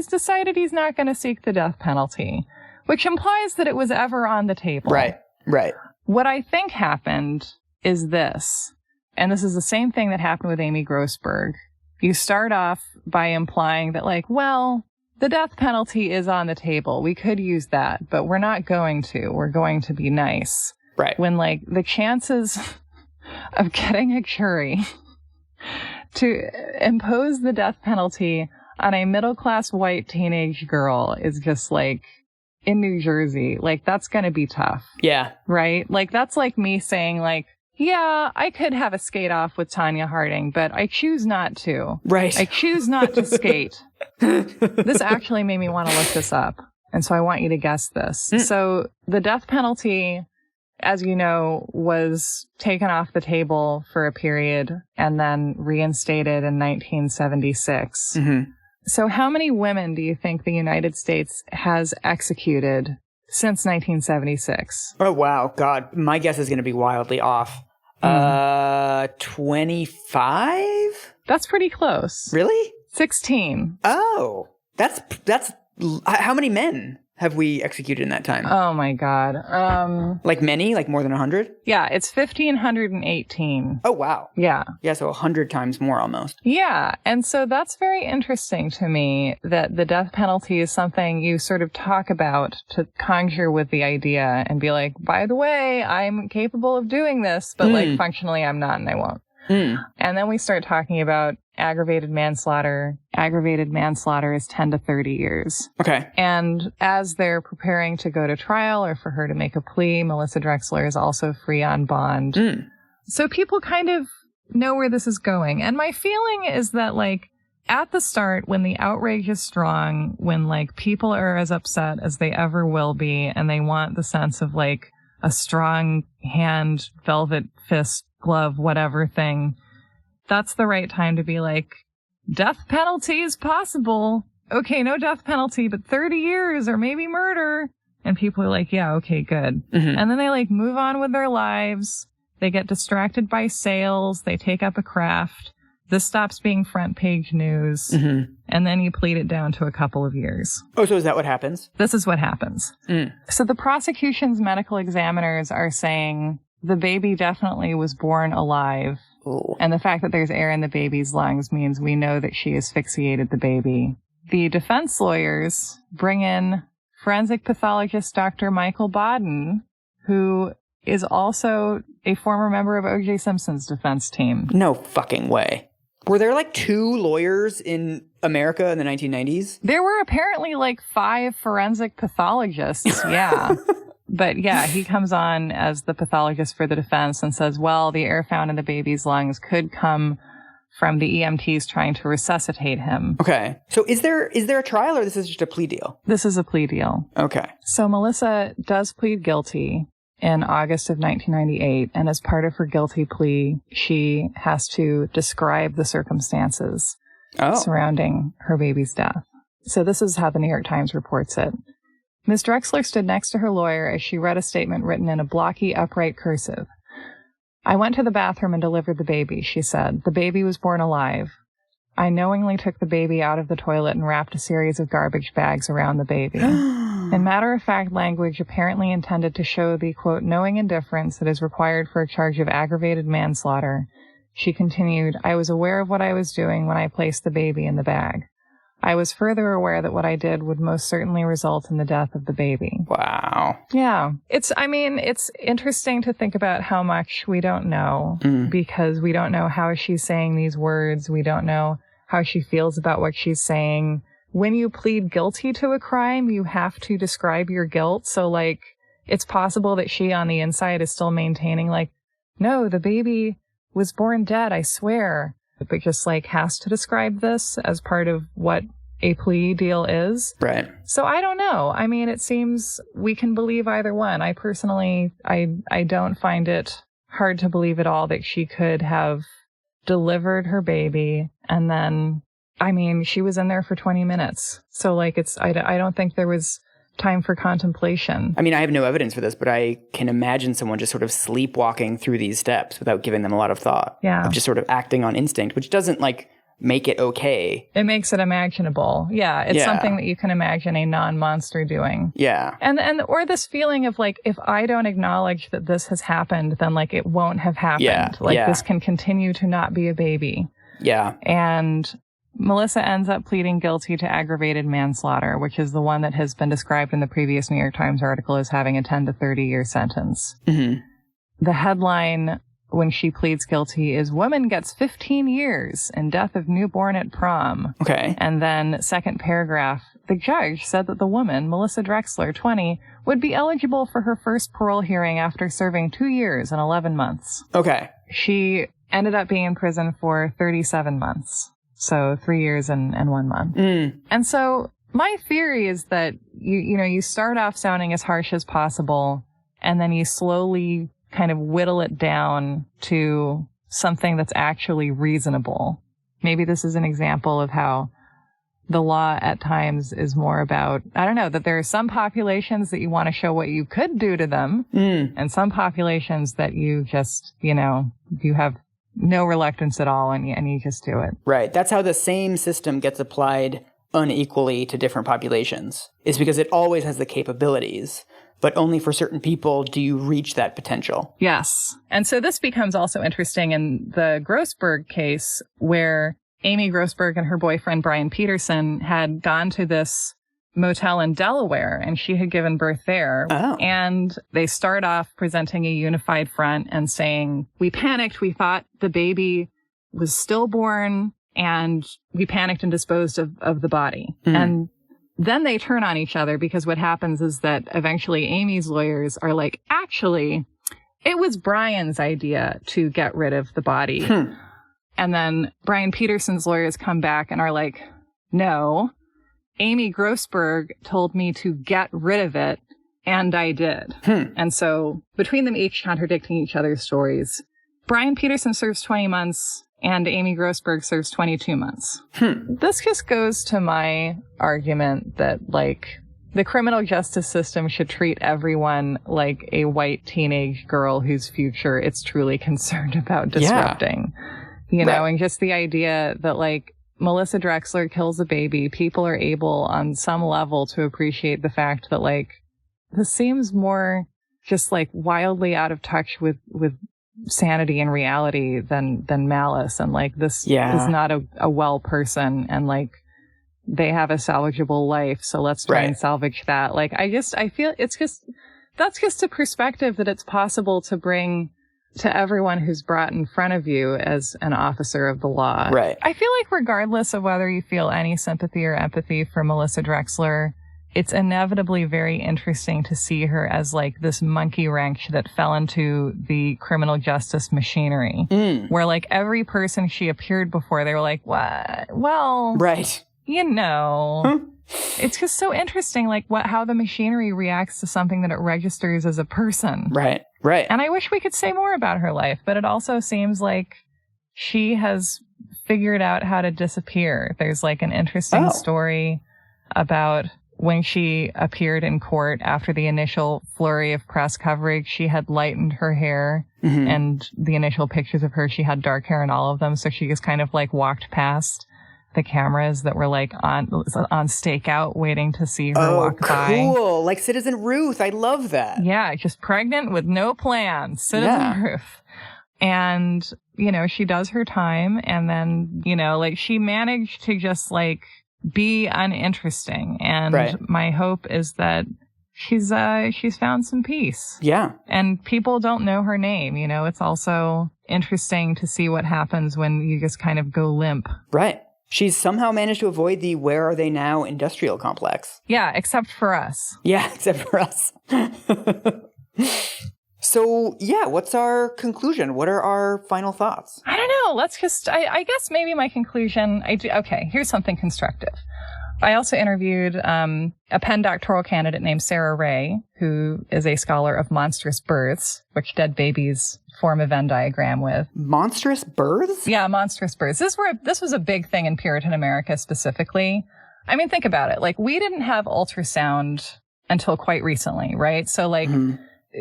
decided he's not going to seek the death penalty, which implies that it was ever on the table. Right. What I think happened is this, and this is the same thing that happened with Amy Grossberg. You start off by implying that the death penalty is on the table. We could use that, but we're not going to. We're going to be nice. Right. When the chances of getting a jury to impose the death penalty on a middle-class white teenage girl is just in New Jersey, that's going to be tough. Yeah. Right? That's me saying yeah, I could have a skate off with Tanya Harding, but I choose not to. Right. I choose not to skate. This actually made me want to look this up. And so I want you to guess this. So the death penalty, as you know, was taken off the table for a period and then reinstated in 1976. So how many women do you think the United States has executed since 1976? Oh, wow. God, my guess is going to be wildly off. 25? That's pretty close. Really? 16. Oh, that's how many men have we executed in that time? Oh my God. Like many? Like more than 100? Yeah, it's 1,518. Oh, wow. Yeah. Yeah, so 100 times more almost. Yeah. And so that's very interesting to me that the death penalty is something you sort of talk about to conjure with the idea and be like, by the way, I'm capable of doing this, but like functionally I'm not and I won't. And then we start talking about aggravated manslaughter. Aggravated manslaughter is 10 to 30 years. Okay. And as they're preparing to go to trial or for her to make a plea, Melissa Drexler is also free on bond. So people kind of know where this is going. And my feeling is that, like, at the start, when the outrage is strong, when, like, people are as upset as they ever will be, and they want the sense of, like, a strong hand, velvet fist, glove, whatever thing, that's the right time to be like, death penalty is possible. Okay, no death penalty, but 30 years or maybe murder. And people are like, yeah, okay, good. And then they like move on with their lives. They get distracted by sales. They take up a craft. This stops being front page news. And then you plead it down to a couple of years. Oh, so is that what happens? This is what happens. So the prosecution's medical examiners are saying the baby definitely was born alive. Ooh. And the fact that there's air in the baby's lungs means we know that she asphyxiated the baby. The defense lawyers bring in forensic pathologist Dr. Michael Baden, who is also a former member of O.J. Simpson's defense team. No fucking way. Were there like 2 lawyers in America in the 1990s? There were apparently like 5 forensic pathologists, yeah. But yeah, he comes on as the pathologist for the defense and says, well, the air found in the baby's lungs could come from the EMTs trying to resuscitate him. Okay. So is there a trial or this is just a plea deal? This is a plea deal. Okay. So Melissa does plead guilty in August of 1998. And as part of her guilty plea, she has to describe the circumstances surrounding her baby's death. So this is how the New York Times reports it. Ms. Drexler stood next to her lawyer as she read a statement written in a blocky, upright cursive. I went to the bathroom and delivered the baby, she said. The baby was born alive. I knowingly took the baby out of the toilet and wrapped a series of garbage bags around the baby. In matter-of-fact language apparently intended to show the, quote, knowing indifference that is required for a charge of aggravated manslaughter, she continued, I was aware of what I was doing when I placed the baby in the bag. I was further aware that what I did would most certainly result in the death of the baby. Wow. Yeah. It's interesting to think about how much we don't know because we don't know how she's saying these words. We don't know how she feels about what she's saying. When you plead guilty to a crime, you have to describe your guilt. So, like, it's possible that she on the inside is still maintaining, like, no, the baby was born dead, I swear. But just like has to describe this as part of what a plea deal is. Right. So I don't know. I mean, it seems we can believe either one. I personally, I don't find it hard to believe at all that she could have delivered her baby and then, I mean, she was in there for 20 minutes. So like I don't think there was time for contemplation. I mean, I have no evidence for this, but I can imagine someone just sort of sleepwalking through these steps without giving them a lot of thought. Yeah. Of just sort of acting on instinct, which doesn't like make it okay. It makes it imaginable. Yeah. It's something that you can imagine a non-monster doing. Yeah. And or this feeling of like, if I don't acknowledge that this has happened, then like it won't have happened. Yeah. Like this can continue to not be a baby. Yeah. And Melissa ends up pleading guilty to aggravated manslaughter, which is the one that has been described in the previous New York Times article as having a 10 to 30 year sentence. The headline when she pleads guilty is Woman Gets 15 Years in Death of Newborn at Prom. Okay. And then second paragraph, the judge said that the woman, Melissa Drexler, 20, would be eligible for her first parole hearing after serving 2 years and 11 months. Okay. She ended up being in prison for 37 months. So 3 years and 1 month. And so my theory is that you start off sounding as harsh as possible and then you slowly kind of whittle it down to something that's actually reasonable. Maybe this is an example of how the law at times is more about, I don't know, that there are some populations that you want to show what you could do to them and some populations that you just, you have no reluctance at all, and you just do it. Right. That's how the same system gets applied unequally to different populations, is because it always has the capabilities, but only for certain people do you reach that potential. Yes. And so this becomes also interesting in the Grossberg case, where Amy Grossberg and her boyfriend, Brian Peterson, had gone to this motel in Delaware, and she had given birth there. Oh. And they start off presenting a unified front and saying, we panicked. We thought the baby was stillborn, and we panicked and disposed of the body. Mm. And then they turn on each other, because what happens is that eventually Amy's lawyers are like, actually, it was Brian's idea to get rid of the body. And then Brian Peterson's lawyers come back and are like, no, Amy Grossberg told me to get rid of it, and I did. And so between them each contradicting each other's stories, Brian Peterson serves 20 months and Amy Grossberg serves 22 months. This just goes to my argument that, like, the criminal justice system should treat everyone like a white teenage girl whose future it's truly concerned about disrupting. Yeah. You know, and just the idea that, like, Melissa Drexler kills a baby, people are able on some level to appreciate the fact that, like, this seems more just, like, wildly out of touch with sanity and reality than malice. And, like, this is not a well person, and, like, they have a salvageable life, so let's try and salvage that. Like, I feel that's just a perspective that it's possible to bring to everyone who's brought in front of you as an officer of the law. Right. I feel like regardless of whether you feel any sympathy or empathy for Melissa Drexler, it's inevitably very interesting to see her as, like, this monkey wrench that fell into the criminal justice machinery, where, like, every person she appeared before, they were like, what? Well, you know, it's just so interesting, like, how the machinery reacts to something that it registers as a person. Right. And I wish we could say more about her life, but it also seems like she has figured out how to disappear. There's, like, an interesting story about when she appeared in court after the initial flurry of press coverage. She had lightened her hair, and the initial pictures of her, she had dark hair in all of them. So she just kind of, like, walked past the cameras that were, like, on stakeout waiting to see her walk by. Oh, cool. Like Citizen Ruth. I love that. Yeah, just pregnant with no plans. Citizen Ruth. And, you know, she does her time, and then, you know, like, she managed to just, like, be uninteresting. And my hope is that she's found some peace. Yeah. And people don't know her name. You know, it's also interesting to see what happens when you just kind of go limp. Right. She's somehow managed to avoid the where are they now industrial complex. Yeah, except for us. Yeah, except for us. So, yeah, what's our conclusion? What are our final thoughts? I don't know. Let's just, I guess maybe my conclusion, okay, here's something constructive. I also interviewed a Penn doctoral candidate named Sarah Ray, who is a scholar of monstrous births, which dead babies form a Venn diagram with. Monstrous births? Yeah, monstrous births. This was a big thing in Puritan America specifically. I mean, think about it. Like, we didn't have ultrasound until quite recently, right? So, like,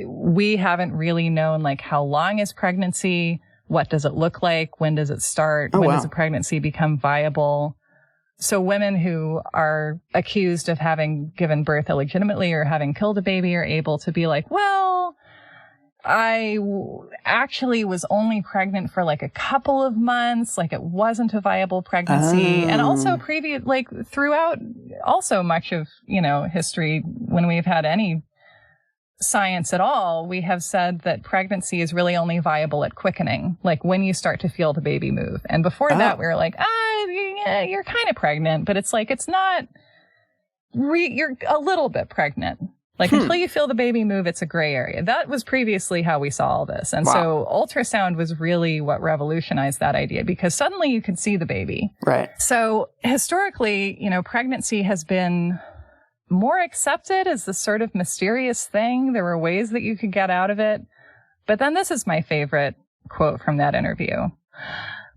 we haven't really known, like, how long is pregnancy? What does it look like? When does it start? When does a pregnancy become viable? So women who are accused of having given birth illegitimately or having killed a baby are able to be like, well, I actually was only pregnant for, like, a couple of months. Like, it wasn't a viable pregnancy. And also throughout also much of, you know, history, when we've had any science at all, we have said that pregnancy is really only viable at quickening, like when you start to feel the baby move. And before that, we were like, yeah, you're kind of pregnant, but it's like, it's not, you're a little bit pregnant. Like, until you feel the baby move, it's a gray area. That was previously how we saw all this. And so ultrasound was really what revolutionized that idea, because suddenly you could see the baby. Right. So historically, you know, pregnancy has been more accepted as this sort of mysterious thing. There were ways that you could get out of it. But then this is my favorite quote from that interview.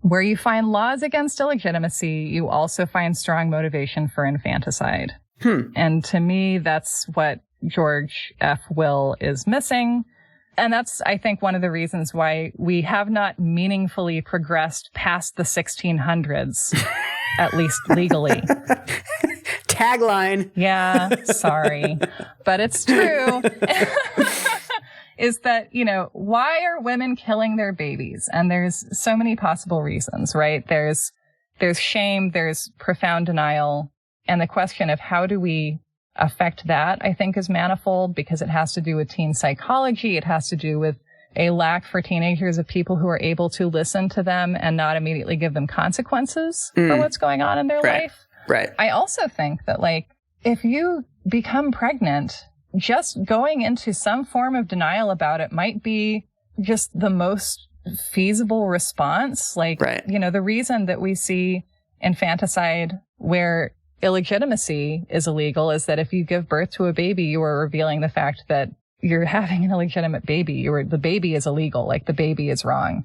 Where you find laws against illegitimacy, you also find strong motivation for infanticide. And to me, that's what George F. Will is missing. And that's, I think, one of the reasons why we have not meaningfully progressed past the 1600s, at least legally. Tagline. Yeah, sorry. But it's true. Is that, why are women killing their babies? And there's so many possible reasons, right? There's shame, there's profound denial. And the question of how do we affect that, I think, is manifold, because it has to do with teen psychology. It has to do with a lack for teenagers of people who are able to listen to them and not immediately give them consequences for what's going on in their life. Right. I also think that, if you become pregnant, just going into some form of denial about it might be just the most feasible response. The reason that we see infanticide where illegitimacy is illegal is that if you give birth to a baby, you are revealing the fact that you're having an illegitimate baby. The baby is illegal, the baby is wrong.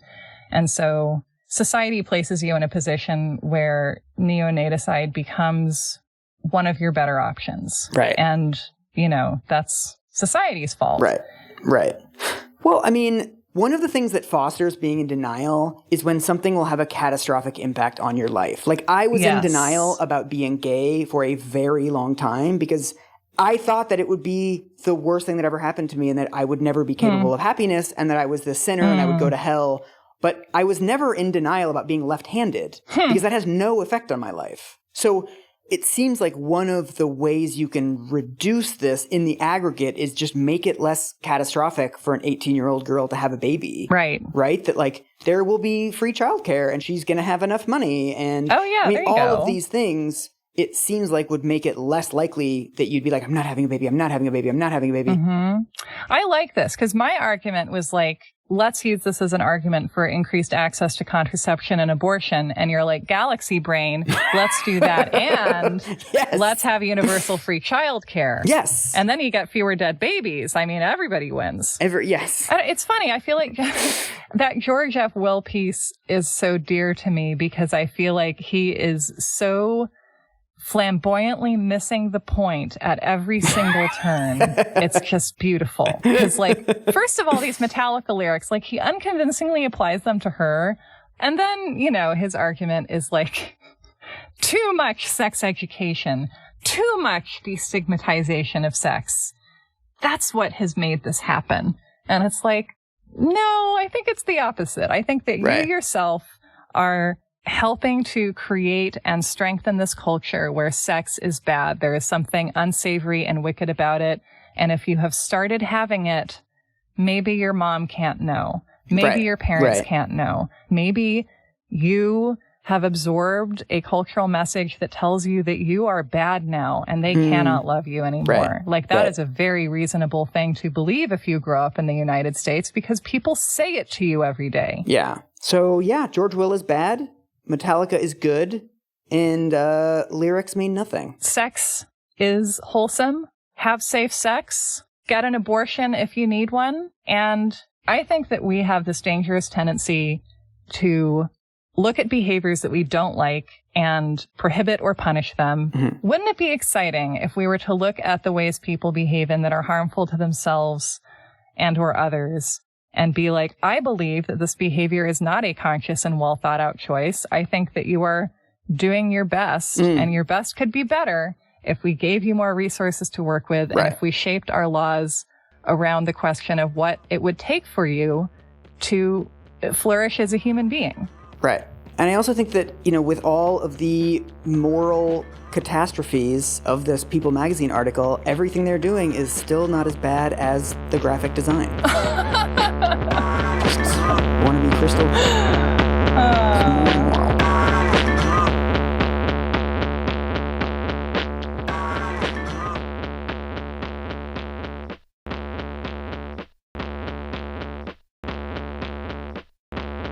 And so society places you in a position where neonaticide becomes one of your better options. Right. And, that's society's fault. Right. Well, I mean, one of the things that fosters being in denial is when something will have a catastrophic impact on your life. I was in denial about being gay for a very long time because I thought that it would be the worst thing that ever happened to me and that I would never be capable of happiness and that I was the sinner and I would go to hell. But I was never in denial about being left-handed because that has no effect on my life. So it seems like one of the ways you can reduce this in the aggregate is just make it less catastrophic for an 18-year-old girl to have a baby. Right. Right? That there will be free childcare and she's going to have enough money. And there you all go. of these things, it seems like would make it less likely that you'd be like, I'm not having a baby. I'm not having a baby. I'm not having a baby. Mm-hmm. I like this because my argument was let's use this as an argument for increased access to contraception and abortion. And you're like, galaxy brain, let's do that. And let's have universal free childcare. Yes. And then you get fewer dead babies. I mean, everybody wins. Yes. It's funny. I feel like that George F. Will piece is so dear to me because I feel like he is so flamboyantly missing the point at every single turn. It's just beautiful. Because, first of all, these Metallica lyrics, he unconvincingly applies them to her. And then, his argument is too much sex education, too much destigmatization of sex. That's what has made this happen. And it's no, I think it's the opposite. I think that you yourself are helping to create and strengthen this culture where sex is bad. There is something unsavory and wicked about it. And if you have started having it, maybe your mom can't know. Maybe your parents can't know. Maybe you have absorbed a cultural message that tells you that you are bad now and they cannot love you anymore. That is a very reasonable thing to believe if you grow up in the United States because people say it to you every day. Yeah. So, George Will is bad. Metallica is good, and lyrics mean nothing. Sex is wholesome. Have safe sex. Get an abortion if you need one. And I think that we have this dangerous tendency to look at behaviors that we don't like and prohibit or punish them. Mm-hmm. Wouldn't it be exciting if we were to look at the ways people behave in that are harmful to themselves and or others and be like, I believe that this behavior is not a conscious and well thought out choice. I think that you are doing your best and your best could be better if we gave you more resources to work with and if we shaped our laws around the question of what it would take for you to flourish as a human being. Right. And I also think that, with all of the moral catastrophes of this People magazine article, everything they're doing is still not as bad as the graphic design. Just want to be crystal